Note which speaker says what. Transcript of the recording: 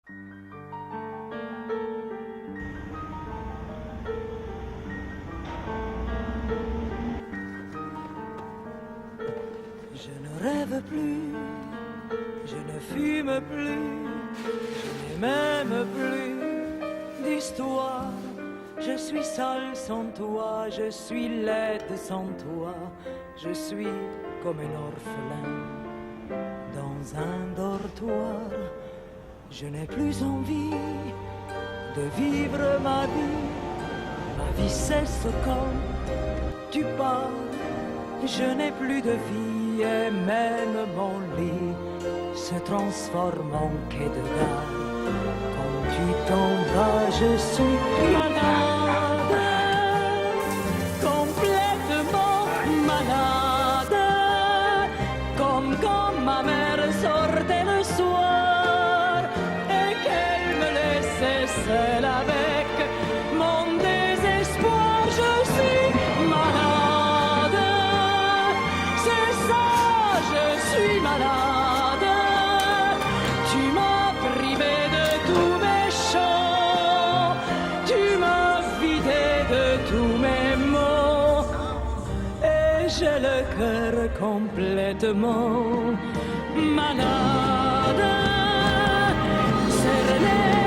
Speaker 1: Je ne rêve plus, je ne fume plus, je n'ai même plus d'histoire. Je suis seule sans toi, je suis laide sans toi, je suis comme un orphelin dans un dortoir. Je n'ai plus envie de vivre ma vie cesse quand tu pars. Je n'ai plus de vie et même mon lit se transforme en quai de gare. Quand tu t'en vas, je suis malade, complètement malade, comme quand ma mère sortait le soir et qu'elle me laissait seule avec mon désespoir. Je suis malade, c'est ça, je suis malade. Tu m'as privé de tous mes chants, tu m'as vidé de tous mes mots, et j'ai le cœur complètement malade. Serre les